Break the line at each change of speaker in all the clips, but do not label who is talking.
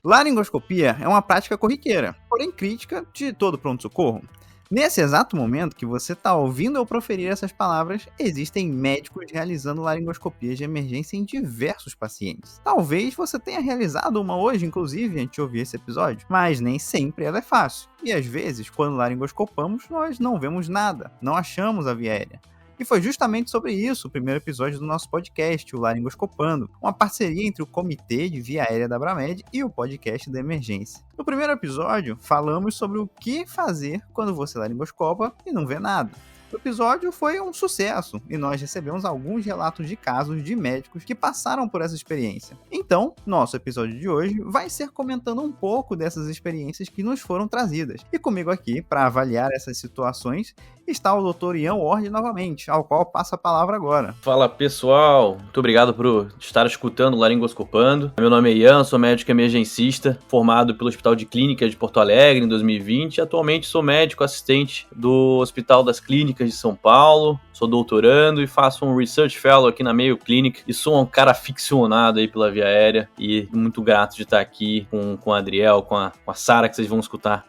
Laringoscopia é uma prática corriqueira, porém crítica de todo pronto-socorro. Nesse exato momento que você está ouvindo eu proferir essas palavras, existem médicos realizando laringoscopias de emergência em diversos pacientes. Talvez você tenha realizado uma hoje, inclusive, antes de ouvir esse episódio, mas nem sempre ela é fácil. E às vezes, quando laringoscopamos, nós não vemos nada, não achamos a via aérea. E foi justamente sobre isso o primeiro episódio do nosso podcast, o Laringoscopando, uma parceria entre o Comitê de Via Aérea da Abramed e o podcast da Emergência. No primeiro episódio, falamos sobre o que fazer quando você laringoscopa e não vê nada. O episódio foi um sucesso e nós recebemos alguns relatos de casos de médicos que passaram por essa experiência. Então, nosso episódio de hoje vai ser comentando um pouco dessas experiências que nos foram trazidas. E comigo aqui, para avaliar essas situações, está o Dr. Ian Ward novamente, ao qual passo a palavra agora.
Fala pessoal, muito obrigado por estar escutando o Laringoscopando. Meu nome é Ian, sou médico emergencista, formado pelo Hospital de Clínicas de Porto Alegre em 2020 e atualmente sou médico assistente do Hospital das Clínicas de São Paulo, sou doutorando e faço um Research Fellow aqui na Mayo Clinic e sou um cara aficionado aí pela via aérea e muito grato de estar aqui com o Adriel, com a Sara, que vocês vão escutar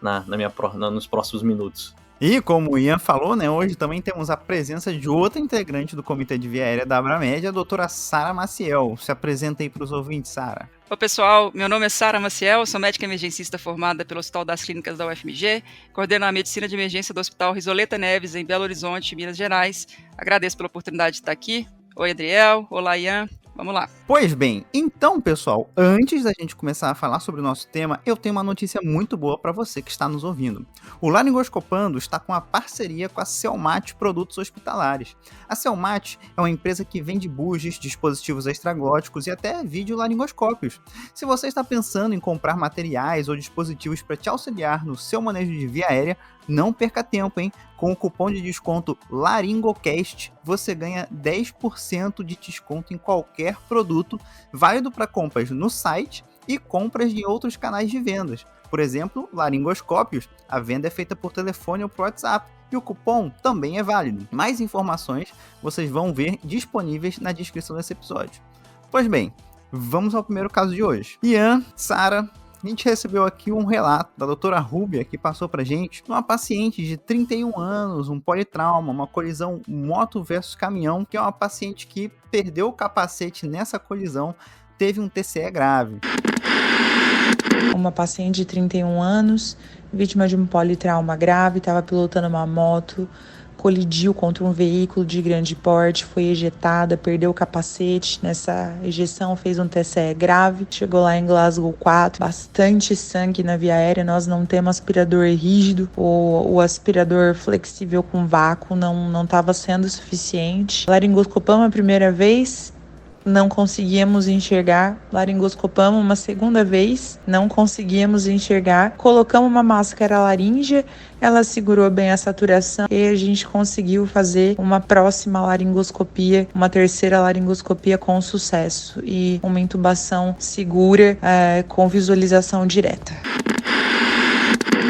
nos próximos minutos.
E como o Ian falou, né, hoje também temos a presença de outra integrante do Comitê de Via Aérea da Abramed, a doutora Sara Maciel. Se apresenta aí para os ouvintes, Sara.
Oi pessoal, meu nome é Sara Maciel, sou médica emergencista formada pelo Hospital das Clínicas da UFMG, coordeno a medicina de emergência do Hospital Risoleta Neves, em Belo Horizonte, Minas Gerais. Agradeço pela oportunidade de estar aqui. Oi Adriel, olá Ian. Vamos lá.
Pois bem, então pessoal, antes da gente começar a falar sobre o nosso tema, eu tenho uma notícia muito boa para você que está nos ouvindo. O Laringoscopando está com uma parceria com a Celmat Produtos Hospitalares. A Celmat é uma empresa que vende bugies, dispositivos extraglóticos e até videolaringoscópios. Se você está pensando em comprar materiais ou dispositivos para te auxiliar no seu manejo de via aérea, não perca tempo, hein? Com o cupom de desconto LARINGOCAST, você ganha 10% de desconto em qualquer produto, válido para compras no site e compras de outros canais de vendas. Por exemplo, laringoscópios, a venda é feita por telefone ou por WhatsApp, e o cupom também é válido. Mais informações vocês vão ver disponíveis na descrição desse episódio. Pois bem, vamos ao primeiro caso de hoje. Ian, Sara, a gente recebeu aqui um relato da doutora Rúbia, que passou pra gente, de uma paciente de 31 anos, um politrauma, uma colisão moto versus caminhão, que é uma paciente que perdeu o capacete nessa colisão, teve um TCE grave.
Uma paciente de 31 anos, vítima de um politrauma grave, estava pilotando uma moto, colidiu contra um veículo de grande porte, foi ejetada, perdeu o capacete. Nessa ejeção fez um TCE grave, chegou lá em Glasgow 4, bastante sangue na via aérea. Nós não temos aspirador rígido, o aspirador flexível com vácuo não estava sendo suficiente. Laringoscopamos a primeira vez, não conseguíamos enxergar. Laringoscopamos uma segunda vez, não conseguíamos enxergar. Colocamos uma máscara laríngea, ela segurou bem a saturação e a gente conseguiu fazer uma próxima laringoscopia, uma terceira laringoscopia com sucesso e uma intubação segura com visualização direta.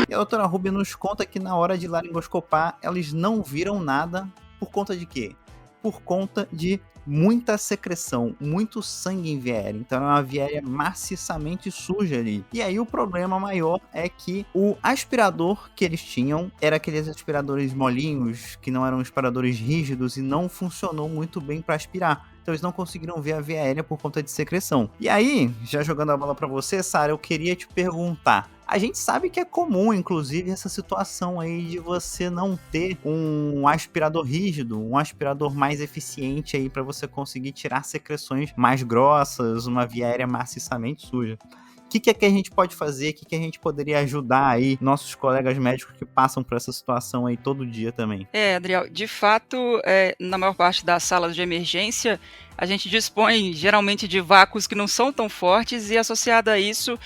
E a doutora Rubia nos conta que na hora de laringoscopar, eles não viram nada. Por conta de quê? Por conta de muita secreção, muito sangue em via aérea. Então é uma via aérea maciçamente suja ali. E aí o problema maior é que o aspirador que eles tinham era aqueles aspiradores molinhos, que não eram aspiradores rígidos e não funcionou muito bem para aspirar. Então eles não conseguiram ver a via aérea por conta de secreção. E aí, já jogando a bola para você, Sara, eu queria te perguntar. A gente sabe que é comum, inclusive, essa situação aí de você não ter um aspirador rígido, um aspirador mais eficiente aí para você conseguir tirar secreções mais grossas, uma via aérea maciçamente suja. O que é que a gente pode fazer? O que a gente poderia ajudar aí nossos colegas médicos que passam por essa situação aí todo dia também?
Adriel, de fato, na maior parte das salas de emergência, a gente dispõe geralmente de vácuos que não são tão fortes e associado a isso,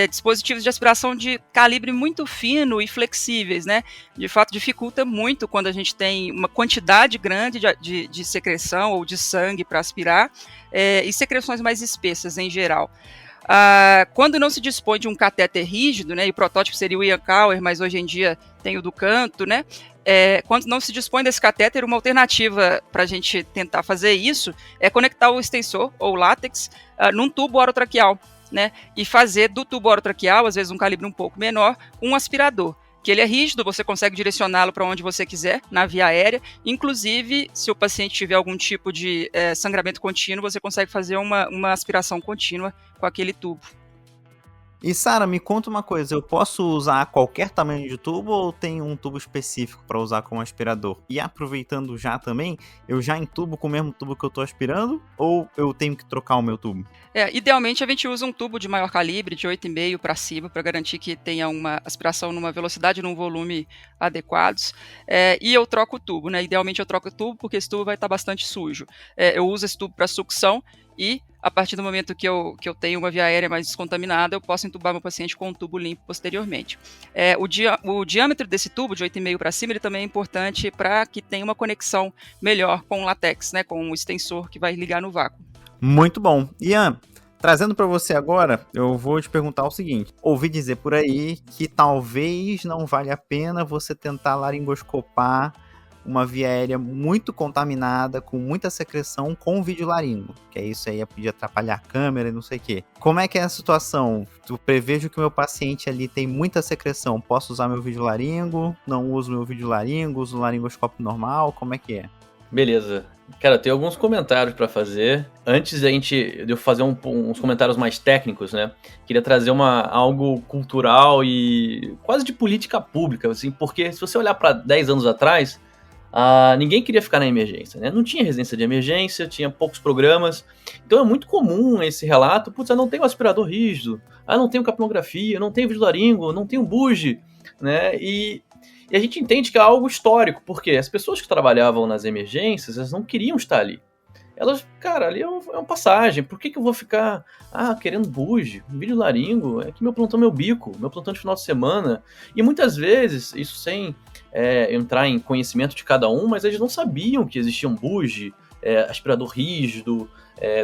dispositivos de aspiração de calibre muito fino e flexíveis, né? De fato, dificulta muito quando a gente tem uma quantidade grande de secreção ou de sangue para aspirar e secreções mais espessas em geral. Quando não se dispõe de um catéter rígido, né, e o protótipo seria o Ian Cauer, mas hoje em dia tem o do canto, né, quando não se dispõe desse catéter, uma alternativa para a gente tentar fazer isso é conectar o extensor ou látex num tubo orotraqueal. né, e fazer do tubo orotraqueal, às vezes um calibre um pouco menor, um aspirador. Que ele é rígido, você consegue direcioná-lo para onde você quiser, na via aérea. Inclusive, se o paciente tiver algum tipo de sangramento contínuo, você consegue fazer uma aspiração contínua com aquele tubo.
E Sara, me conta uma coisa, eu posso usar qualquer tamanho de tubo ou tem um tubo específico para usar como aspirador? E aproveitando já também, eu já entubo com o mesmo tubo que eu estou aspirando ou eu tenho que trocar o meu tubo?
Idealmente a gente usa um tubo de maior calibre, de 8,5 para cima, para garantir que tenha uma aspiração numa velocidade e num volume adequados. E eu troco o tubo, né? Idealmente eu troco o tubo porque esse tubo vai estar bastante sujo. Eu uso esse tubo para sucção e a partir do momento que eu tenho uma via aérea mais descontaminada, eu posso entubar meu paciente com um tubo limpo posteriormente. O diâmetro desse tubo, de 8,5 para cima, ele também é importante para que tenha uma conexão melhor com o látex, né, com o extensor que vai ligar no vácuo.
Muito bom. Ian, trazendo para você agora, eu vou te perguntar o seguinte. Ouvi dizer por aí que talvez não valha a pena você tentar laringoscopar uma via aérea muito contaminada, com muita secreção, com videolaringo. Que é isso aí, podia atrapalhar a câmera e não sei o quê. Como é que é a situação? Eu prevejo que o meu paciente ali tem muita secreção. Posso usar meu videolaringo? Não uso meu videolaringo? Uso o laringoscópio normal? Como é que é?
Beleza. Cara, tem alguns comentários para fazer. Antes de eu fazer uns comentários mais técnicos, né? Queria trazer algo cultural e quase de política pública, assim, porque se você olhar para 10 anos atrás, ninguém queria ficar na emergência, né? Não tinha residência de emergência, tinha poucos programas. Então é muito comum esse relato, eu não tenho aspirador rígido, não tenho capnografia, não tenho videolaringo, não tenho bugie, né? E a gente entende que é algo histórico, porque as pessoas que trabalhavam nas emergências, elas não queriam estar ali. Elas, cara, ali é uma passagem, por que eu vou ficar querendo bugie, videolaringo? É que meu plantão é meu bico, meu plantão de final de semana. E muitas vezes, isso sem entrar em conhecimento de cada um, mas eles não sabiam que existia um bugie, aspirador rígido,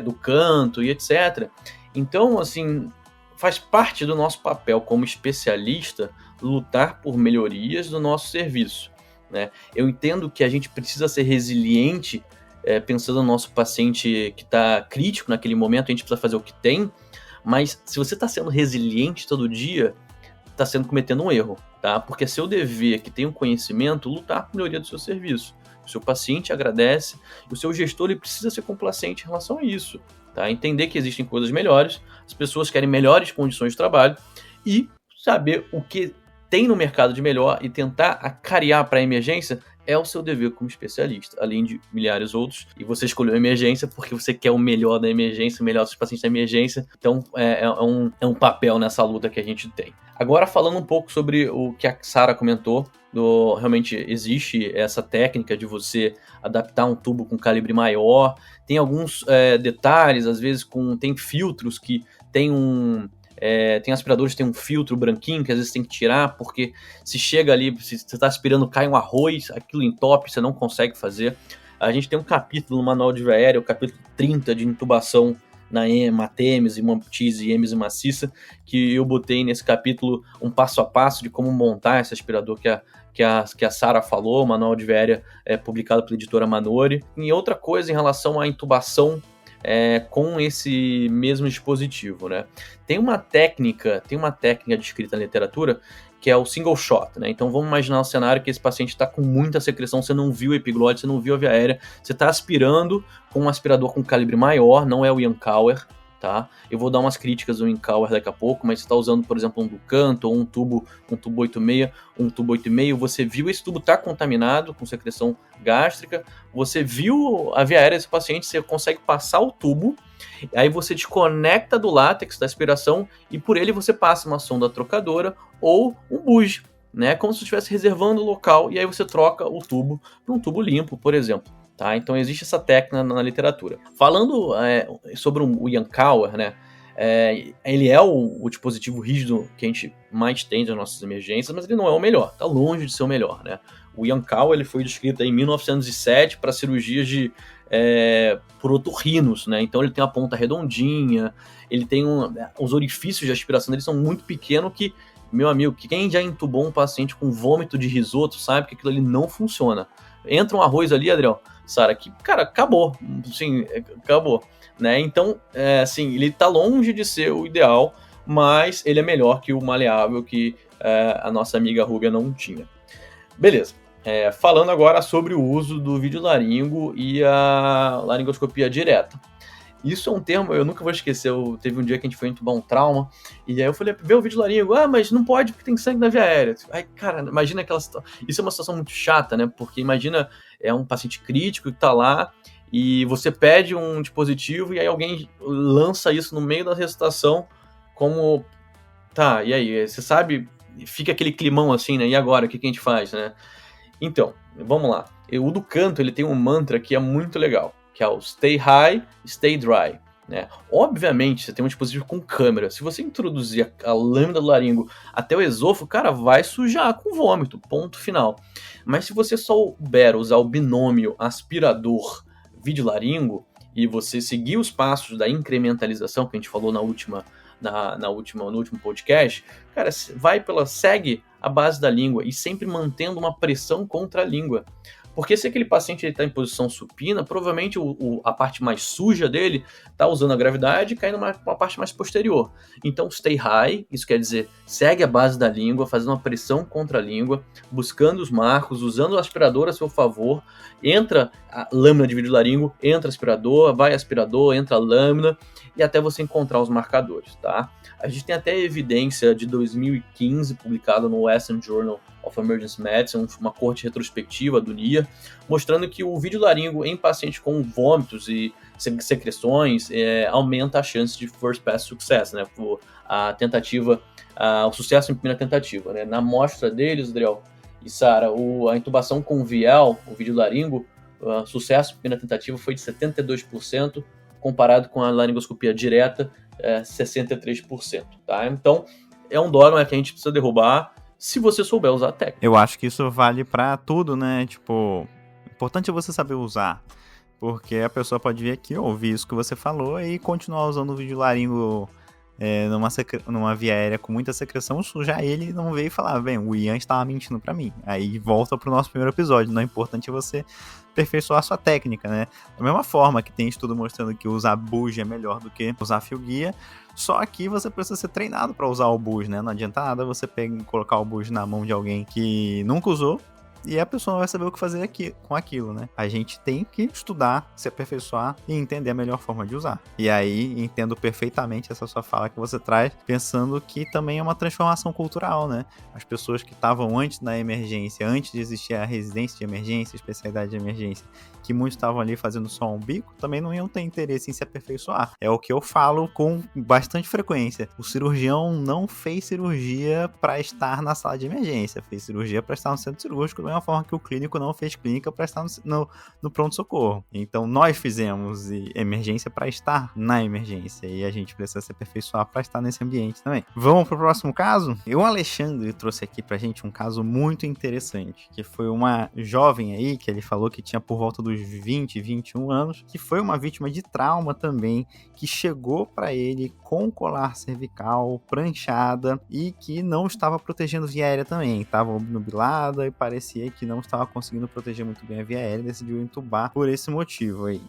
do canto e etc. Então, assim, faz parte do nosso papel como especialista lutar por melhorias do nosso serviço, né? Eu entendo que a gente precisa ser resiliente, pensando no nosso paciente que está crítico naquele momento, a gente precisa fazer o que tem, mas se você está sendo resiliente todo dia, está cometendo um erro, tá? Porque é seu dever, que tem um conhecimento, lutar por melhoria do seu serviço. O seu paciente agradece, o seu gestor ele precisa ser complacente em relação a isso, tá? Entender que existem coisas melhores, as pessoas querem melhores condições de trabalho e saber o que tem no mercado de melhor e tentar acarear para a emergência é o seu dever como especialista, além de milhares outros. E você escolheu a emergência porque você quer o melhor da emergência, o melhor dos pacientes da emergência. Então, é um papel nessa luta que a gente tem. Agora, falando um pouco sobre o que a Sara comentou, realmente existe essa técnica de você adaptar um tubo com calibre maior. Tem alguns detalhes, às vezes tem filtros que tem aspiradores que tem um filtro branquinho que às vezes tem que tirar, porque se chega ali, se você está aspirando, cai um arroz, aquilo entope, você não consegue fazer. A gente tem um capítulo no Manual de Via Aérea, o capítulo 30 de intubação na Hematêmese, Hemoptise e êmese maciça, que eu botei nesse capítulo um passo a passo de como montar esse aspirador que a Sara falou, o Manual de Via Aérea publicado pela editora Manori. E outra coisa em relação à intubação com esse mesmo dispositivo, né? Tem uma técnica descrita na literatura que é o single shot, né? Então vamos imaginar um cenário que esse paciente está com muita secreção, você não viu o epiglote, você não viu a via aérea, você está aspirando com um aspirador com calibre maior, não é o Ian Cauer, tá? Eu vou dar umas críticas do Ian Cauer daqui a pouco, mas você está usando, por exemplo, um Ducanto ou um tubo 8,5, você viu esse tubo tá contaminado com secreção gástrica, você viu a via aérea desse paciente, você consegue passar o tubo, aí você desconecta do látex da aspiração e por ele você passa uma sonda trocadora ou um bugie, né? Como se você estivesse reservando o local e aí você troca o tubo para um tubo limpo, por exemplo. Tá? Então existe essa técnica na literatura. Falando sobre o Ian Cauer, né? Ele é o dispositivo rígido que a gente mais tem nas nossas emergências, mas ele não é o melhor, está longe de ser o melhor, né? O Ian Cauer ele foi descrito em 1907 para cirurgias por otorrinos, né? Então ele tem uma ponta redondinha, ele tem os orifícios de aspiração dele são muito pequenos que, meu amigo, quem já entubou um paciente com vômito de risoto sabe que aquilo ali não funciona. Entra um arroz ali, Adriel, Sara, que, cara, acabou. Sim, acabou. Né? Então, assim, ele tá longe de ser o ideal, mas ele é melhor que o maleável que a nossa amiga Rúbia não tinha. Beleza. Falando agora sobre o uso do videolaringo e a laringoscopia direta. Isso é um termo, eu nunca vou esquecer, teve um dia que a gente foi entubar um trauma, e aí eu falei, vê o videolaringo, mas não pode porque tem sangue na via aérea. Aí, cara, imagina aquela situação, isso é uma situação muito chata, né, porque imagina, um paciente crítico que tá lá, e você pede um dispositivo, e aí alguém lança isso no meio da ressuscitação, como, tá, e aí, você sabe, fica aquele climão assim, né, e agora, o que a gente faz, né? Então, vamos lá, o do canto, ele tem um mantra que é muito legal, que é o Stay High, Stay Dry. Né? Obviamente, você tem um dispositivo com câmera. Se você introduzir a lâmina do laringo até o esôfago, cara, vai sujar com vômito, ponto final. Mas se você souber usar o binômio aspirador-videolaringo e você seguir os passos da incrementalização que a gente falou no último podcast, cara, segue a base da língua e sempre mantendo uma pressão contra a língua. Porque se aquele paciente está em posição supina, provavelmente a parte mais suja dele está usando a gravidade e cai numa parte mais posterior. Então, stay high, isso quer dizer, segue a base da língua, fazendo uma pressão contra a língua, buscando os marcos, usando o aspirador a seu favor, entra a lâmina de videolaringo, entra aspirador, vai aspirador, entra a lâmina, e até você encontrar os marcadores, tá? A gente tem até evidência de 2015, publicada no Western Journal of Emergency Medicine, uma corte retrospectiva do NIA, mostrando que o videolaringo em pacientes com vômitos e secreções aumenta a chance de first pass success, né? O sucesso em primeira tentativa, né? Na amostra deles, Adriel e Sara, a intubação com VL, o videolaringo, sucesso em primeira tentativa foi de 72%, comparado com a laringoscopia direta, 63%, tá? Então, é um dogma que a gente precisa derrubar se você souber usar a técnica.
Eu acho que isso vale pra tudo, né? Tipo, importante é você saber usar, porque a pessoa pode vir aqui, ouvir isso que você falou e continuar usando o videolaringo numa via aérea com muita secreção, sujar ele e não veio falar, bem, o Ian estava mentindo pra mim. Aí volta pro nosso primeiro episódio, não é importante você aperfeiçoar a sua técnica, né? Da mesma forma que tem estudo mostrando que usar bugie é melhor do que usar fio guia, só que você precisa ser treinado para usar o bugie, né? Não adianta nada você colocar o bugie na mão de alguém que nunca usou e a pessoa não vai saber o que fazer com aquilo, né? A gente tem que estudar, se aperfeiçoar e entender a melhor forma de usar. E aí, entendo perfeitamente essa sua fala que você traz, pensando que também é uma transformação cultural, né? As pessoas que estavam antes da emergência, antes de existir a residência de emergência, a especialidade de emergência, que muitos estavam ali fazendo só um bico, também não iam ter interesse em se aperfeiçoar. É o que eu falo com bastante frequência. O cirurgião não fez cirurgia para estar na sala de emergência, fez cirurgia para estar no centro cirúrgico, da mesma forma que o clínico não fez clínica para estar no pronto-socorro. Então, nós fizemos emergência para estar na emergência e a gente precisa se aperfeiçoar para estar nesse ambiente também. Vamos para o próximo caso? O Alexandre trouxe aqui pra gente um caso muito interessante, que foi uma jovem aí, que ele falou que tinha por volta dos 20, 21 anos, que foi uma vítima de trauma também, que chegou para ele com colar cervical, pranchada e que não estava protegendo via aérea também, estava obnubilada e parecia que não estava conseguindo proteger muito bem a via aérea, decidiu entubar por esse motivo aí.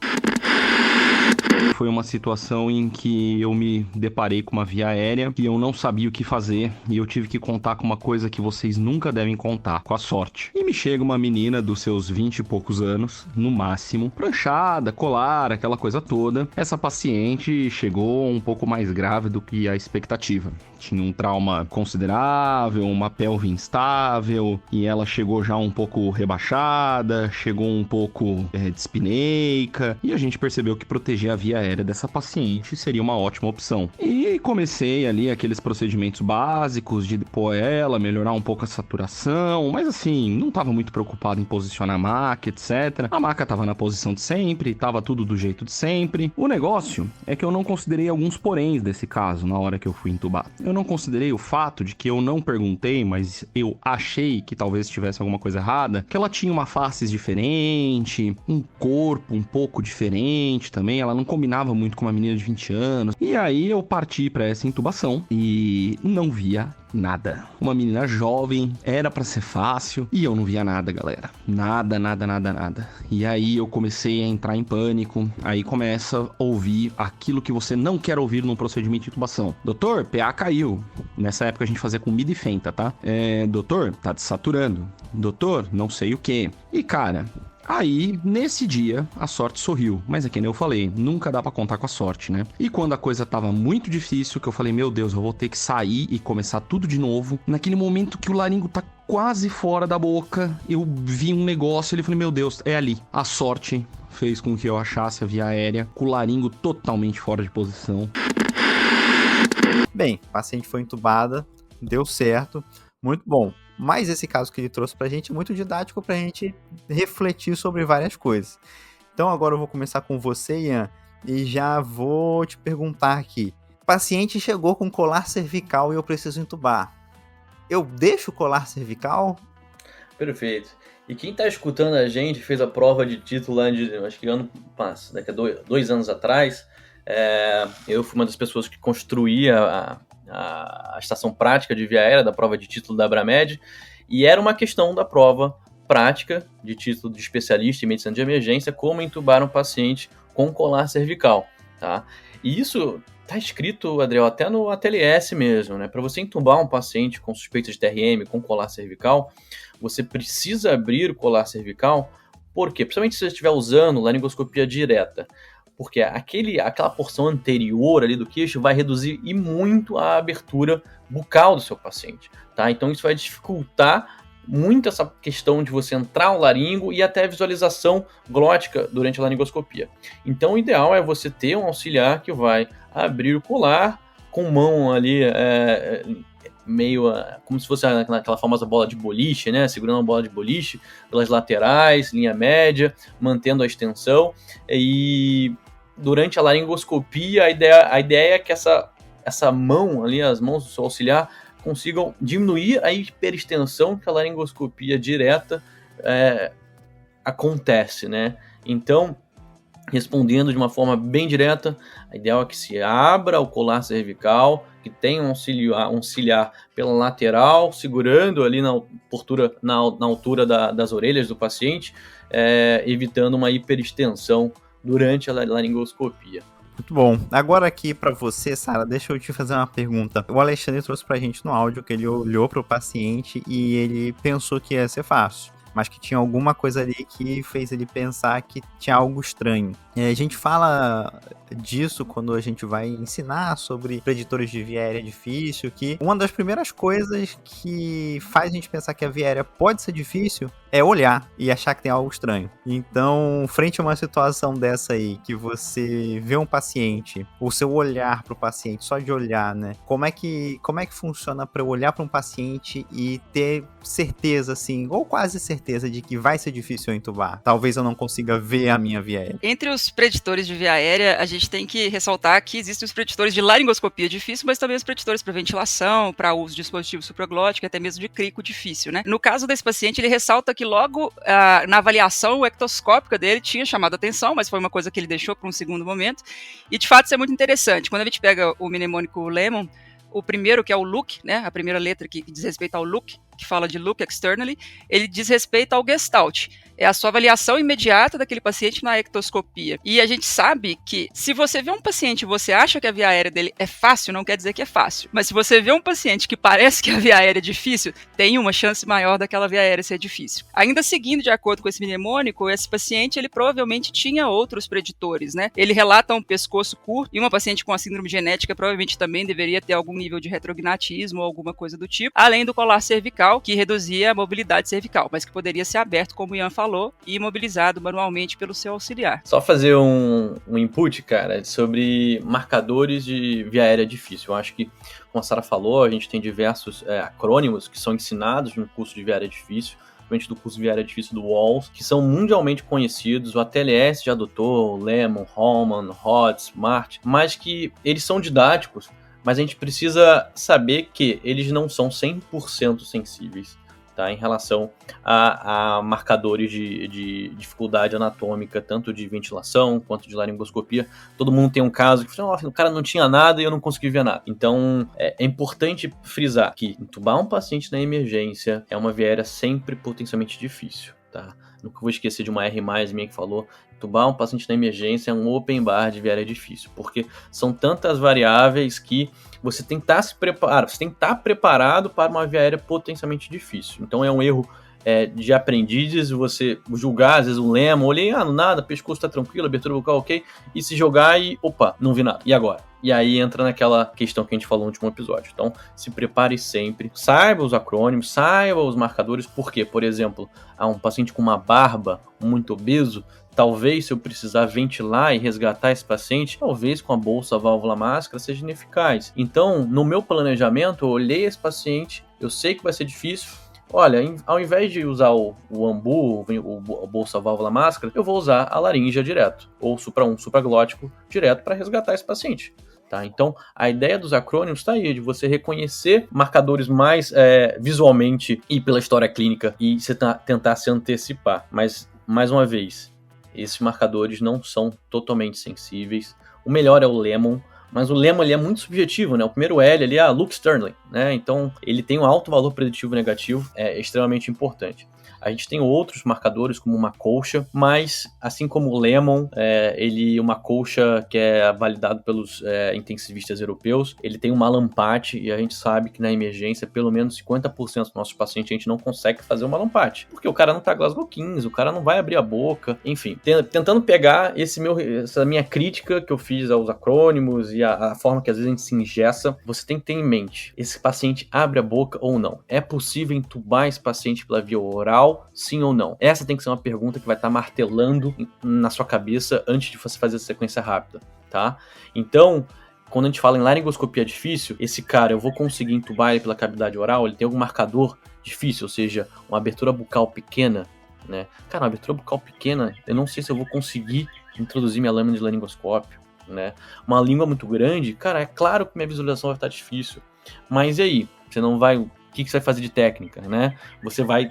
Foi uma situação em que eu me deparei com uma via aérea e eu não sabia o que fazer e eu tive que contar com uma coisa que vocês nunca devem contar, com a sorte. E me chega uma menina dos seus 20 e poucos anos, no máximo, pranchada, colar, aquela coisa toda. Essa paciente chegou um pouco mais grave do que a expectativa. Tinha um trauma considerável, uma pelve instável, e ela chegou já um pouco rebaixada, chegou um pouco dispineica, e a gente percebeu que proteger a via aérea dessa paciente seria uma ótima opção. E comecei ali aqueles procedimentos básicos de pôr ela, melhorar um pouco a saturação, mas assim, não estava muito preocupado em posicionar a maca, etc. A maca estava na posição de sempre, estava tudo do jeito de sempre. O negócio é que eu não considerei alguns poréns desse caso na hora que eu fui entubar. Eu não considerei o fato de que eu não perguntei, mas eu achei que talvez tivesse alguma coisa errada, que ela tinha uma face diferente, um corpo um pouco diferente também, também, ela não combinava muito com uma menina de 20 anos. E aí eu parti pra essa intubação e não via nada. Uma menina jovem, era pra ser fácil, e eu não via nada, galera. Nada. E aí eu comecei a entrar em pânico, aí começa a ouvir aquilo que você não quer ouvir num procedimento de intubação. Doutor, PA caiu. Nessa época a gente fazia com Mid e Fenta, tá? Doutor, tá desaturando. Doutor, não sei o que. E cara... Aí, nesse dia, a sorte sorriu. Mas é que nem eu falei, nunca dá pra contar com a sorte, né? E quando a coisa tava muito difícil, que eu falei, meu Deus, eu vou ter que sair e começar tudo de novo. Naquele momento que o laringo tá quase fora da boca, eu vi um negócio e falei, meu Deus, é ali. A sorte fez com que eu achasse a via aérea, com o laringo totalmente fora de posição.
Bem, a paciente foi entubada, deu certo, muito bom. Mas esse caso que ele trouxe pra gente é muito didático pra gente refletir sobre várias coisas. Então agora eu vou começar com você, Ian, e já vou te perguntar aqui. O paciente chegou com colar cervical e eu preciso entubar. Eu deixo o colar cervical?
Perfeito. E quem tá escutando a gente fez a prova de título lá de, acho que daqui a 2 anos atrás. Eu fui uma das pessoas que construía a estação prática de via aérea da prova de título da Abramed, e era uma questão da prova prática de título de especialista em medicina de emergência, como entubar um paciente com colar cervical, tá? E isso tá escrito, Adriel, até no ATLS mesmo, né? Para você entubar um paciente com suspeita de TRM, com colar cervical, você precisa abrir o colar cervical, por quê? Principalmente se você estiver usando laringoscopia direta, porque aquela porção anterior ali do queixo vai reduzir e muito a abertura bucal do seu paciente, tá? Então isso vai dificultar muito essa questão de você entrar no laringo e até a visualização glótica durante a laringoscopia. Então o ideal é você ter um auxiliar que vai abrir o colar com mão ali meio como se fosse aquela famosa bola de boliche, né? Segurando a bola de boliche pelas laterais, linha média, mantendo a extensão. E durante a laringoscopia, a ideia é que essa mão ali, as mãos do seu auxiliar, consigam diminuir a hiperextensão que a laringoscopia direta acontece, né? Então, respondendo de uma forma bem direta, a ideal é que se abra o colar cervical, que tenha um auxiliar pela lateral, segurando ali na altura das orelhas do paciente, evitando uma hiperextensão durante a laringoscopia.
Muito bom. Agora aqui pra você, Sara, deixa eu te fazer uma pergunta. O Alexandre trouxe pra gente no áudio que ele olhou pro paciente e ele pensou que ia ser fácil, mas que tinha alguma coisa ali que fez ele pensar que tinha algo estranho. A gente fala disso quando a gente vai ensinar sobre preditores de via aérea difícil, que uma das primeiras coisas que faz a gente pensar que a via aérea pode ser difícil é olhar e achar que tem algo estranho. Então, frente a uma situação dessa aí, que você vê um paciente, o seu olhar pro paciente, só de olhar, né? Como é que funciona para eu olhar para um paciente e ter certeza, assim, ou quase certeza de que vai ser difícil eu entubar? Talvez eu não consiga ver a minha via aérea.
Entre os preditores de via aérea, a gente tem que ressaltar que existem os preditores de laringoscopia difícil, mas também os preditores para ventilação, para uso de dispositivo supraglótico, até mesmo de crico difícil, né? No caso desse paciente, ele ressalta que logo na avaliação ectoscópica dele tinha chamado a atenção, mas foi uma coisa que ele deixou para um segundo momento. E de fato isso é muito interessante. Quando a gente pega o mnemônico Lemon, o primeiro, que é o look, né? A primeira letra que diz respeito ao look, que fala de look externally, ele diz respeito ao gestalt. É a sua avaliação imediata daquele paciente na ectoscopia. E a gente sabe que se você vê um paciente e você acha que a via aérea dele é fácil, não quer dizer que é fácil. Mas se você vê um paciente que parece que a via aérea é difícil, tem uma chance maior daquela via aérea ser difícil. Ainda seguindo de acordo com esse mnemônico, esse paciente, ele provavelmente tinha outros preditores, né? Ele relata um pescoço curto e uma paciente com a síndrome genética provavelmente também deveria ter algum nível de retrognatismo ou alguma coisa do tipo, além do colar cervical, que reduzia a mobilidade cervical, mas que poderia ser aberto, como o Ian falou, e imobilizado manualmente pelo seu auxiliar.
Só fazer um input, cara, sobre marcadores de via aérea difícil. Eu acho que, como a Sara falou, a gente tem diversos acrônimos que são ensinados no curso de via aérea difícil, principalmente do curso de via aérea difícil do Walls, que são mundialmente conhecidos. O ATLS já adotou, Lemon, Homan, Hodge, Smart, mas que eles são didáticos, mas a gente precisa saber que eles não são 100% sensíveis, tá? Em relação a marcadores de dificuldade anatômica, tanto de ventilação quanto de laringoscopia. Todo mundo tem um caso que o cara não tinha nada e eu não consegui ver nada. Então, é importante frisar que entubar um paciente na emergência é uma via aérea sempre potencialmente difícil, tá? Nunca vou esquecer de uma R+, minha que falou, entubar um paciente na emergência é um open bar de via aérea difícil, porque são tantas variáveis que você tem que estar preparado para uma via aérea potencialmente difícil. Então é um erro de aprendizes, você julgar, às vezes o lema, olhei, nada, pescoço tá tranquilo, abertura bucal ok, e se jogar e, opa, não vi nada, e agora? E aí entra naquela questão que a gente falou no último episódio. Então, se prepare sempre, saiba os acrônimos, saiba os marcadores, porque, por exemplo, um paciente com uma barba muito obeso, talvez se eu precisar ventilar e resgatar esse paciente, talvez com a bolsa, a válvula, a máscara seja ineficaz. Então, no meu planejamento, eu olhei esse paciente, eu sei que vai ser difícil, olha, ao invés de usar o ambu, o bolsa, válvula, máscara, eu vou usar a laringe direto, ou supraglótico direto para resgatar esse paciente. Tá? Então, a ideia dos acrônimos está aí, de você reconhecer marcadores mais visualmente e pela história clínica e você tentar se antecipar. Mas, mais uma vez, esses marcadores não são totalmente sensíveis. O melhor é o Lemon, mas o Lemon ele é muito subjetivo, né? O primeiro L ali é Luke Sterling, né? Então ele tem um alto valor preditivo negativo, é extremamente importante. A gente tem outros marcadores, como uma colcha, mas, assim como o Lemon, uma colcha que é validado pelos intensivistas europeus, ele tem uma lampate, e a gente sabe que na emergência, pelo menos 50% dos nossos pacientes, a gente não consegue fazer uma lampate, porque o cara não tá Glasgow 15, o cara não vai abrir a boca, enfim, tentando pegar essa minha crítica que eu fiz aos acrônimos e a forma que às vezes a gente se engessa, você tem que ter em mente, esse paciente abre a boca ou não? É possível entubar esse paciente pela via oral? Sim ou não? Essa tem que ser uma pergunta que vai estar martelando na sua cabeça antes de você fazer a sequência rápida, tá? Então, quando a gente fala em laringoscopia difícil, esse cara, eu vou conseguir entubar ele pela cavidade oral, ele tem algum marcador difícil, ou seja, uma abertura bucal pequena, né? Cara, uma abertura bucal pequena, eu não sei se eu vou conseguir introduzir minha lâmina de laringoscópio, né? Uma língua muito grande, cara, é claro que minha visualização vai estar difícil. Mas e aí? Você não vai... O que você vai fazer de técnica, né? Você vai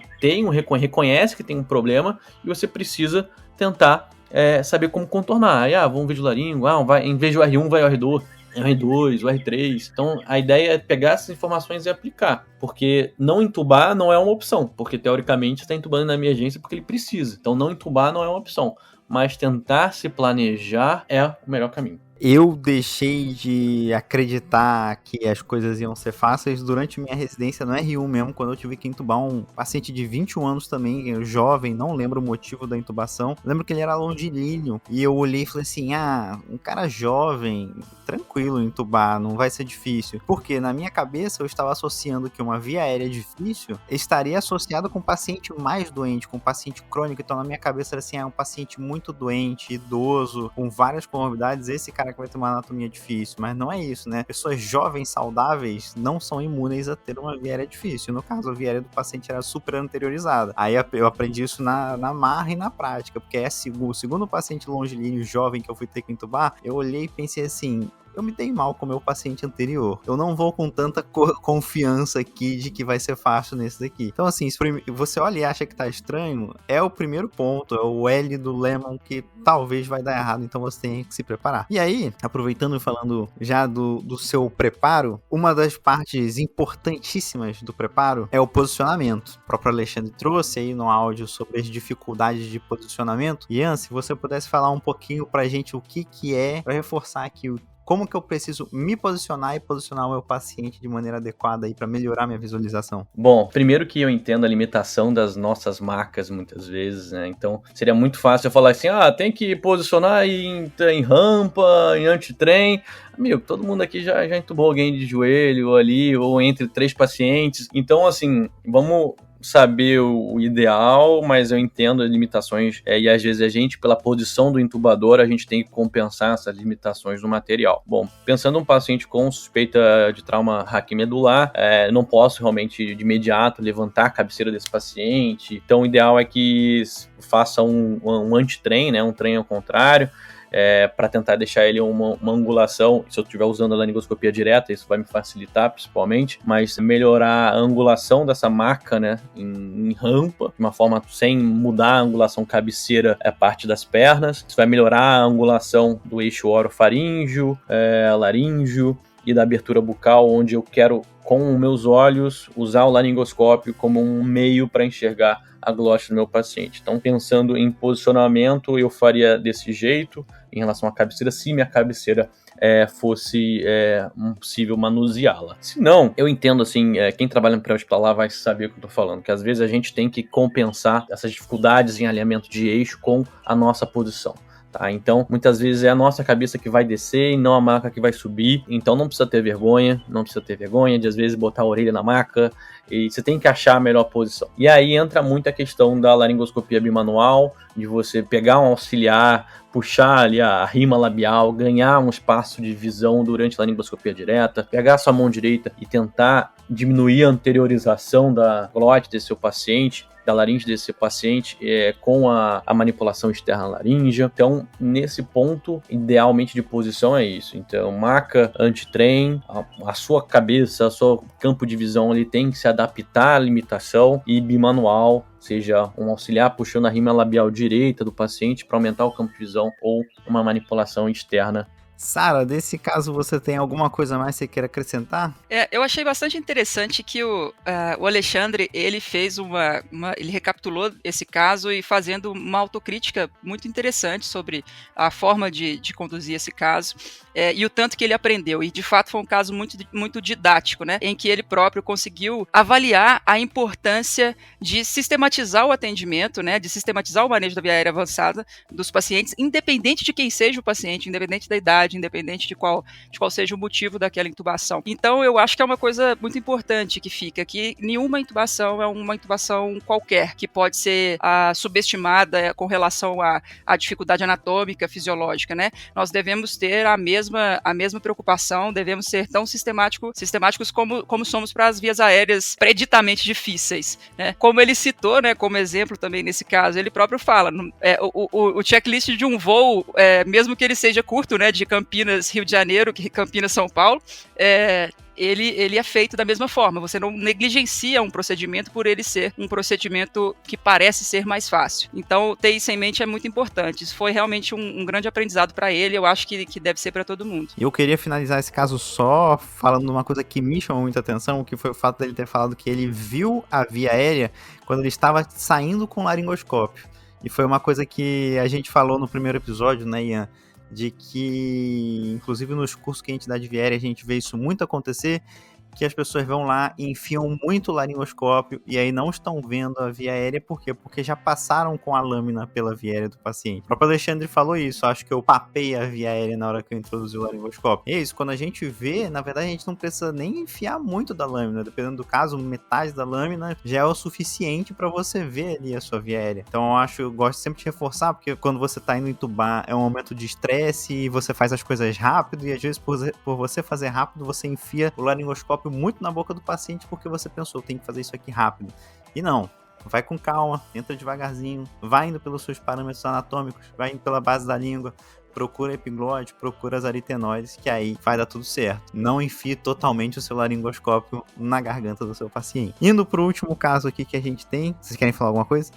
reconhece que tem um problema e você precisa tentar saber como contornar. Aí, vamos ver de laringo, em vez do R1 vai o R2, o R2, o R3. Então, a ideia é pegar essas informações e aplicar, porque não entubar não é uma opção, porque teoricamente você está entubando na emergência porque ele precisa. Então, não entubar não é uma opção, mas tentar se planejar é o melhor caminho.
Eu deixei de acreditar que as coisas iam ser fáceis durante minha residência no R1 mesmo, quando eu tive que entubar um paciente de 21 anos também, jovem, não lembro o motivo da intubação. Lembro que ele era longilíneo, e eu olhei e falei assim, um cara jovem, tranquilo entubar, não vai ser difícil. Porque na minha cabeça eu estava associando que uma via aérea difícil estaria associada com um paciente mais doente, com um paciente crônico. Então na minha cabeça era assim, um paciente muito doente, idoso, com várias comorbidades, esse cara que vai ter uma anatomia difícil, mas não é isso, né? Pessoas jovens, saudáveis, não são imunes a ter uma via aérea difícil. No caso, a via aérea do paciente era super anteriorizada. Aí eu aprendi isso na marra e na prática, porque o segundo paciente longilíneo jovem que eu fui ter que entubar, eu olhei e pensei assim, eu me dei mal com o meu paciente anterior. Eu não vou com tanta confiança aqui de que vai ser fácil nesse daqui. Então, assim, se você olha e acha que tá estranho, é o primeiro ponto, é o L do Lemon que talvez vai dar errado, então você tem que se preparar. E aí, aproveitando e falando já do seu preparo, uma das partes importantíssimas do preparo é o posicionamento. O próprio Alexandre trouxe aí no áudio sobre as dificuldades de posicionamento. Ian, se você pudesse falar um pouquinho pra gente o que é, pra reforçar aqui como que eu preciso me posicionar e posicionar o meu paciente de maneira adequada aí para melhorar minha visualização?
Bom, primeiro que eu entendo a limitação das nossas marcas muitas vezes, né? Então seria muito fácil eu falar assim, tem que posicionar em rampa, em antitrem. Amigo, todo mundo aqui já entubou alguém de joelho ali, ou entre 3 pacientes. Então, assim, vamos saber o ideal, mas eu entendo as limitações e às vezes a gente, pela posição do intubador, a gente tem que compensar essas limitações do material. Bom, pensando um paciente com suspeita de trauma raquimedular, não posso realmente de imediato levantar a cabeceira desse paciente, então o ideal é que faça um antitrem, né, um trem ao contrário, para tentar deixar ele uma angulação. Se eu estiver usando a laringoscopia direta, isso vai me facilitar principalmente, mas melhorar a angulação dessa maca, né, em rampa, de uma forma sem mudar a angulação cabeceira, parte das pernas. Isso vai melhorar a angulação do eixo orofaríngeo, laríngeo e da abertura bucal, onde eu quero, com os meus olhos, usar o laringoscópio como um meio para enxergar a glote do meu paciente. Então, pensando em posicionamento, eu faria desse jeito em relação à cabeceira, se minha cabeceira fosse possível manuseá-la. Se não, eu entendo assim, quem trabalha no pré-hospitalar vai saber o que eu estou falando, que às vezes a gente tem que compensar essas dificuldades em alinhamento de eixo com a nossa posição. Tá? Então, muitas vezes é a nossa cabeça que vai descer e não a maca que vai subir. Então, não precisa ter vergonha de às vezes botar a orelha na maca, e você tem que achar a melhor posição. E aí entra muito a questão da laringoscopia bimanual, de você pegar um auxiliar, puxar ali a rima labial, ganhar um espaço de visão durante a laringoscopia direta, pegar a sua mão direita e tentar diminuir a anteriorização da glote desse seu paciente, da laringe desse paciente, com a manipulação externa laríngea. Então, nesse ponto, idealmente de posição é isso. Então, maca anti-trem, a sua cabeça, o seu campo de visão, ele tem que se adaptar à limitação, e bimanual, seja um auxiliar puxando a rima labial direita do paciente para aumentar o campo de visão, ou uma manipulação externa.
Sara, desse caso você tem alguma coisa mais que você queira acrescentar?
Eu achei bastante interessante que o Alexandre, ele fez ele recapitulou esse caso e fazendo uma autocrítica muito interessante sobre a forma de conduzir esse caso, e o tanto que ele aprendeu. E de fato foi um caso muito, muito didático, né? Em que ele próprio conseguiu avaliar a importância de sistematizar o atendimento, né? De sistematizar o manejo da via aérea avançada dos pacientes, independente de quem seja o paciente, independente da idade, independente de qual seja o motivo daquela intubação. Então, eu acho que é uma coisa muito importante que fica, que nenhuma intubação é uma intubação qualquer, que pode ser subestimada com relação à dificuldade anatômica, fisiológica, né? Nós devemos ter a mesma preocupação, devemos ser tão sistemáticos como somos para as vias aéreas preditamente difíceis, né? Como ele citou, né, como exemplo também nesse caso, ele próprio fala, o checklist de um voo, mesmo que ele seja curto, né, de Campinas, Rio de Janeiro, Campinas, São Paulo, ele é feito da mesma forma. Você não negligencia um procedimento por ele ser um procedimento que parece ser mais fácil. Então, ter isso em mente é muito importante. Isso foi realmente um grande aprendizado para ele. Eu acho que deve ser para todo mundo.
Eu queria finalizar esse caso só falando de uma coisa que me chamou muita atenção, que foi o fato dele ter falado que ele viu a via aérea quando ele estava saindo com o laringoscópio. E foi uma coisa que a gente falou no primeiro episódio, né, Ian? De que, inclusive nos cursos que a gente dá de via aérea, a gente vê isso muito acontecer, que as pessoas vão lá e enfiam muito o laringoscópio e aí não estão vendo a via aérea. Por quê? Porque já passaram com a lâmina pela via aérea do paciente. O próprio Alexandre falou isso, acho que eu papei a via aérea na hora que eu introduzi o laringoscópio. E é isso, quando a gente vê, na verdade a gente não precisa nem enfiar muito da lâmina, dependendo do caso, metade da lâmina já é o suficiente para você ver ali a sua via aérea. Então eu gosto sempre de reforçar, porque quando você tá indo entubar é um momento de estresse e você faz as coisas rápido, e às vezes por você fazer rápido, você enfia o laringoscópio muito na boca do paciente porque você pensou, tem que fazer isso aqui rápido. E não, vai com calma, entra devagarzinho, vai indo pelos seus parâmetros anatômicos, vai indo pela base da língua, procura epiglote, procura as aritenoides, que aí vai dar tudo certo. Não enfie totalmente o seu laringoscópio na garganta do seu paciente. Indo pro último caso aqui que a gente tem, vocês querem falar alguma coisa?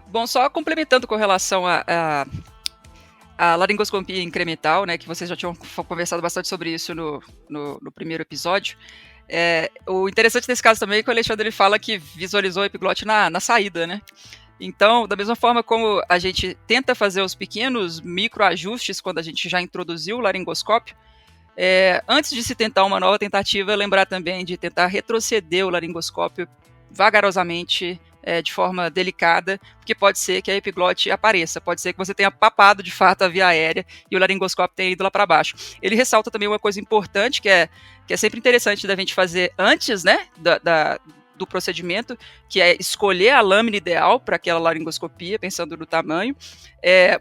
Bom, só complementando com relação a laringoscopia incremental, né, que vocês já tinham conversado bastante sobre isso no primeiro episódio. O interessante desse caso também é que o Alexandre ele fala que visualizou o epiglote na saída, né? Então, da mesma forma como a gente tenta fazer os pequenos microajustes quando a gente já introduziu o laringoscópio, antes de se tentar uma nova tentativa, lembrar também de tentar retroceder o laringoscópio vagarosamente, de forma delicada, porque pode ser que a epiglote apareça, pode ser que você tenha papado de fato a via aérea e o laringoscópio tenha ido lá para baixo. Ele ressalta também uma coisa importante que é sempre interessante da gente fazer antes, né, do procedimento, que é escolher a lâmina ideal para aquela laringoscopia, pensando no tamanho,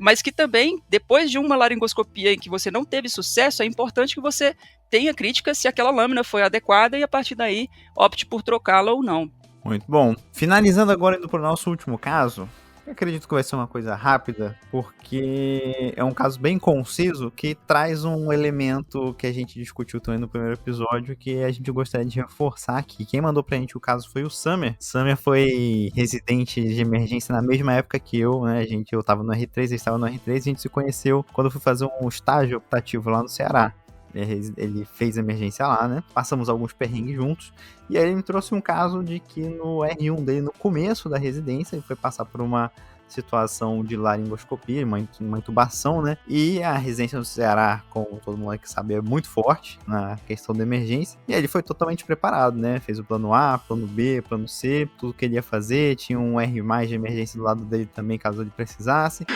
mas que também, depois de uma laringoscopia em que você não teve sucesso, é importante que você tenha crítica se aquela lâmina foi adequada e a partir daí opte por trocá-la ou não.
Muito bom. Finalizando agora, indo para o nosso último caso, Eu acredito que vai ser uma coisa rápida, porque é um caso bem conciso que traz um elemento que a gente discutiu também no primeiro episódio, que a gente gostaria de reforçar aqui. Quem mandou pra gente o caso foi o Summer. Summer foi residente de emergência na mesma época que eu, né? Eu tava no R3, ele estava no R3, a gente se conheceu quando eu fui fazer um estágio optativo lá no Ceará. Ele fez emergência lá, né? Passamos alguns perrengues juntos. E aí ele me trouxe um caso de que no R1 dele, no começo da residência, ele foi passar por uma situação de laringoscopia, uma intubação, né? E a residência no Ceará, como todo mundo que sabe, é muito forte na questão da emergência. E aí ele foi totalmente preparado, né? Fez o plano A, plano B, plano C, tudo que ele ia fazer. Tinha um R+ de emergência do lado dele também, caso ele precisasse.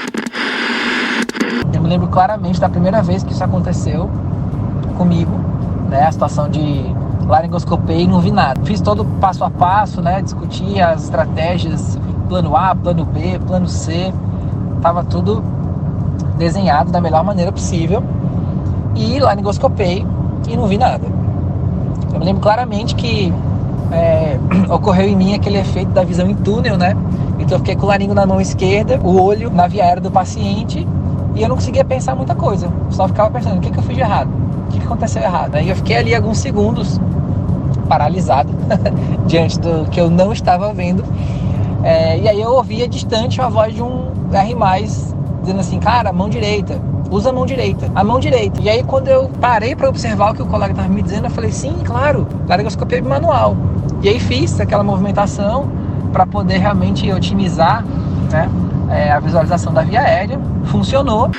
Eu me lembro claramente da primeira vez que isso aconteceu comigo, né, a situação de laringoscopia e não vi nada. Fiz todo passo a passo, né, discuti as estratégias, plano A, plano B, plano C, tava tudo desenhado da melhor maneira possível e laringoscopei e não vi nada. Eu me lembro claramente que ocorreu em mim aquele efeito da visão em túnel, né, então eu fiquei com o laringo na mão esquerda, o olho na via aérea do paciente e eu não conseguia pensar muita coisa, só ficava pensando, o que eu fiz de errado? O que aconteceu errado? Aí eu fiquei ali alguns segundos paralisado diante do que eu não estava vendo. E aí eu ouvia distante a voz de um R+, dizendo assim, cara, mão direita, usa a mão direita, a mão direita. E aí quando eu parei para observar o que o colega estava me dizendo, eu falei, sim, claro, laringoscopia manual. E aí fiz aquela movimentação para poder realmente otimizar, né, a visualização da via aérea. Funcionou.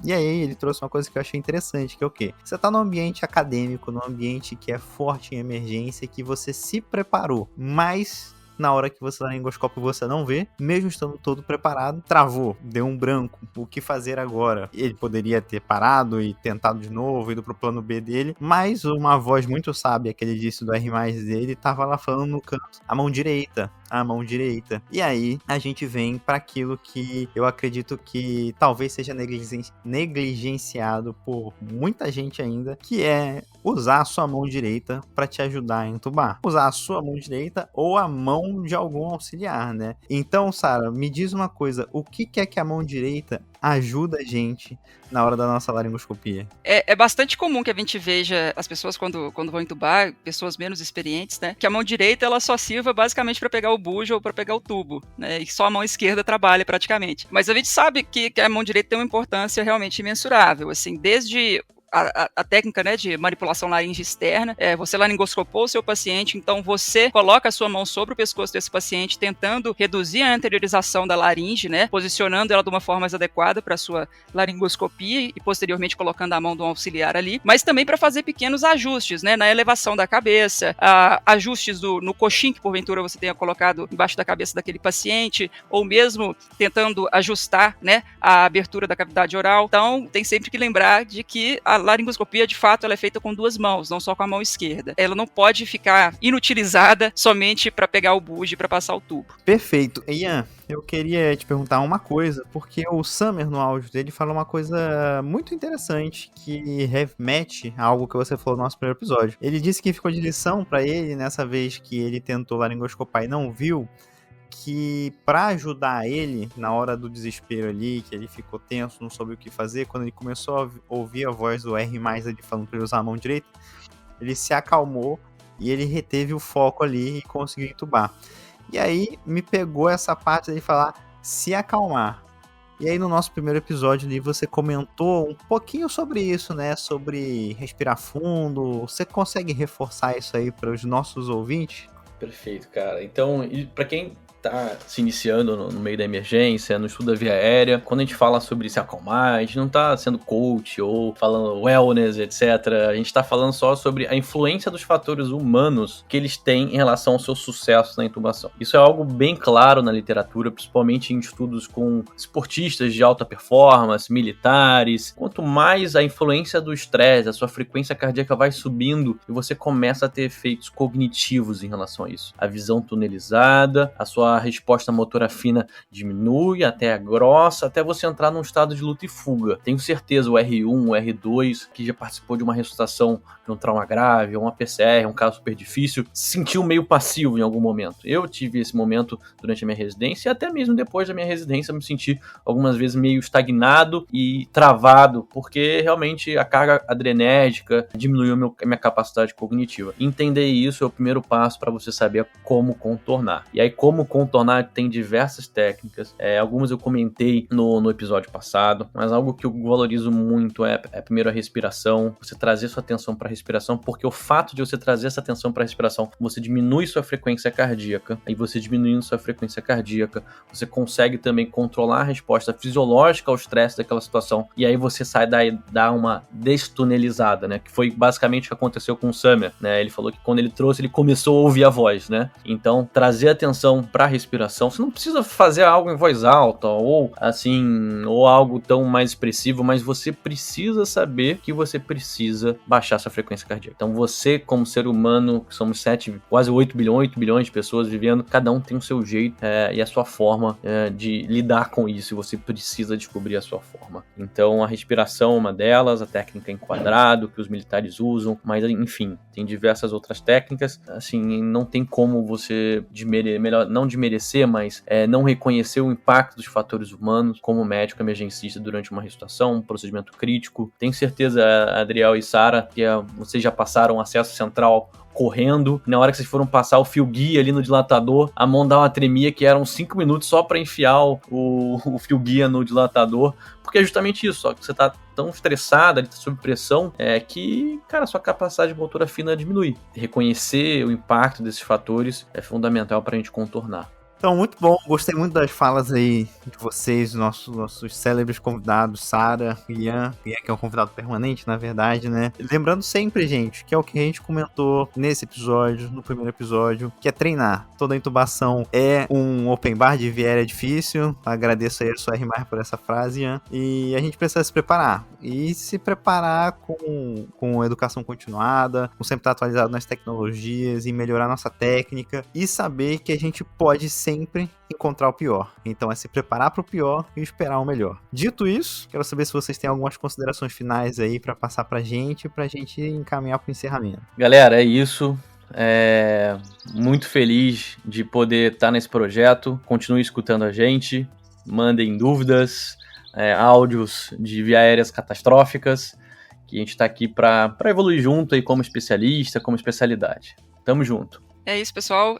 E aí ele trouxe uma coisa que eu achei interessante, que é o quê? Você tá num ambiente acadêmico, num ambiente que é forte em emergência, que você se preparou, mas na hora que você laringoscópio você não vê, mesmo estando todo preparado, travou, deu um branco, o que fazer agora? Ele poderia ter parado e tentado de novo, ido pro plano B dele, mas uma voz muito sábia que ele disse do R+ dele, tava lá falando no canto, a mão direita. E aí a gente vem para aquilo que eu acredito que talvez seja negligenciado por muita gente ainda, que é usar a sua mão direita para te ajudar a entubar. Usar a sua mão direita ou a mão de algum auxiliar, né? Então, Sara, me diz uma coisa, o que é que a mão direita ajuda a gente na hora da nossa laringoscopia?
É bastante comum que a gente veja as pessoas quando vão entubar, pessoas menos experientes, né, que a mão direita ela só sirva basicamente para pegar o bujo ou para pegar o tubo, né, e só a mão esquerda trabalha praticamente. Mas a gente sabe que a mão direita tem uma importância realmente imensurável, assim, desde a técnica, né, de manipulação laringe externa, você laringoscopou o seu paciente, então você coloca a sua mão sobre o pescoço desse paciente, tentando reduzir a anteriorização da laringe, né, posicionando ela de uma forma mais adequada para a sua laringoscopia e posteriormente colocando a mão do auxiliar ali, mas também para fazer pequenos ajustes, né, na elevação da cabeça, ajustes no coxim que porventura você tenha colocado embaixo da cabeça daquele paciente, ou mesmo tentando ajustar, né, a abertura da cavidade oral. Então, tem sempre que lembrar de que a laringoscopia, de fato, ela é feita com duas mãos, não só com a mão esquerda. Ela não pode ficar inutilizada somente para pegar o bujo e para passar o tubo.
Perfeito. Ian, eu queria te perguntar uma coisa, porque o Summer, no áudio dele, fala uma coisa muito interessante que remete a algo que você falou no nosso primeiro episódio. Ele disse que ficou de lição para ele, nessa vez que ele tentou laringoscopar e não viu, que para ajudar ele na hora do desespero ali, que ele ficou tenso, não soube o que fazer, quando ele começou a ouvir a voz do R+, ele falando para ele usar a mão direita, ele se acalmou e ele reteve o foco ali e conseguiu entubar. E aí me pegou essa parte dele falar se acalmar. E aí no nosso primeiro episódio ali você comentou um pouquinho sobre isso, né? Sobre respirar fundo. Você consegue reforçar isso aí para os nossos ouvintes?
Perfeito, cara. Então, para quem tá se iniciando no meio da emergência, no estudo da via aérea, quando a gente fala sobre se acalmar, a gente não tá sendo coach ou falando wellness, etc. A gente tá falando só sobre a influência dos fatores humanos que eles têm em relação ao seu sucesso na intubação. Isso é algo bem claro na literatura, principalmente em estudos com esportistas de alta performance, militares. Quanto mais a influência do estresse, a sua frequência cardíaca vai subindo e você começa a ter efeitos cognitivos em relação a isso. A visão tunelizada, a sua sua resposta motora fina diminui até a grossa, até você entrar num estado de luta e fuga. Tenho certeza, o R1, o R2, que já participou de uma ressuscitação de um trauma grave, uma PCR, um caso super difícil, se sentiu meio passivo em algum momento. Eu tive esse momento durante a minha residência e até mesmo depois da minha residência me senti algumas vezes meio estagnado e travado, porque realmente a carga adrenérgica diminuiu a minha capacidade cognitiva. Entender isso é o primeiro passo para você saber como contornar. E aí, como contornar, tem diversas técnicas. Algumas eu comentei no episódio passado, mas algo que eu valorizo muito é primeiro a respiração, você trazer sua atenção para a respiração, porque o fato de você trazer essa atenção para a respiração, você diminui sua frequência cardíaca, e você diminuindo sua frequência cardíaca, você consegue também controlar a resposta fisiológica ao estresse daquela situação, e aí você sai daí, dá uma destunelizada, né, que foi basicamente o que aconteceu com o Summer, né, ele falou que quando ele trouxe, ele começou a ouvir a voz, né, então trazer atenção para a respiração, você não precisa fazer algo em voz alta, ou assim, ou algo tão mais expressivo, mas você precisa saber que você precisa baixar sua frequência cardíaca. Então você, como ser humano, que somos quase 8 bilhões de pessoas vivendo, cada um tem o seu jeito e a sua forma de lidar com isso, e você precisa descobrir a sua forma. Então a respiração é uma delas, a técnica enquadrado, que os militares usam, mas enfim, tem diversas outras técnicas, assim, não tem como você não desmerecer, mas não reconhecer o impacto dos fatores humanos como médico emergencista durante uma ressuscitação, um procedimento crítico. Tenho certeza, Adriel e Sara, que vocês já passaram acesso central correndo, na hora que vocês foram passar o fio guia ali no dilatador, a mão dá uma tremia que eram 5 minutos só para enfiar o fio guia no dilatador, porque é justamente isso, só que você tá tão estressado, ali tá sob pressão, que, cara, sua capacidade motora fina diminui. Reconhecer o impacto desses fatores é fundamental pra gente contornar.
Então, muito bom. Gostei muito das falas aí de vocês, nossos célebres convidados, Sara, Ian, que é um convidado permanente, na verdade, né? Lembrando sempre, gente, que é o que a gente comentou nesse episódio, no primeiro episódio, que é treinar. Toda intubação é um open bar de vier é difícil. Agradeço aí a sua RMAR por essa frase, Ian. E a gente precisa se preparar. E se preparar com educação continuada, com sempre estar atualizado nas tecnologias e melhorar nossa técnica e saber que a gente pode sempre encontrar o pior. Então é se preparar para o pior e esperar o melhor. Dito isso, quero saber se vocês têm algumas considerações finais aí para passar pra gente encaminhar pro encerramento.
Galera, é isso. Muito feliz de poder estar nesse projeto. Continue escutando a gente. Mandem dúvidas, áudios de via aéreas catastróficas, que a gente está aqui para evoluir junto aí como especialista, como especialidade. Tamo junto.
É isso, pessoal.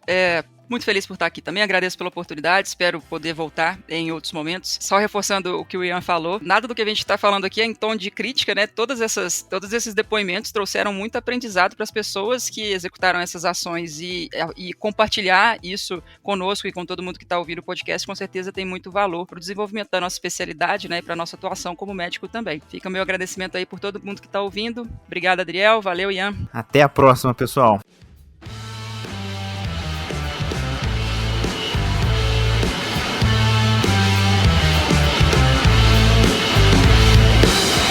Muito feliz por estar aqui também, agradeço pela oportunidade, espero poder voltar em outros momentos. Só reforçando o que o Ian falou, nada do que a gente está falando aqui é em tom de crítica, né? Todos esses depoimentos trouxeram muito aprendizado para as pessoas que executaram essas ações e compartilhar isso conosco e com todo mundo que está ouvindo o podcast, com certeza tem muito valor para o desenvolvimento da nossa especialidade, né? E para a nossa atuação como médico também. Fica o meu agradecimento aí por todo mundo que está ouvindo. Obrigado, Adriel. Valeu, Ian.
Até a próxima, pessoal.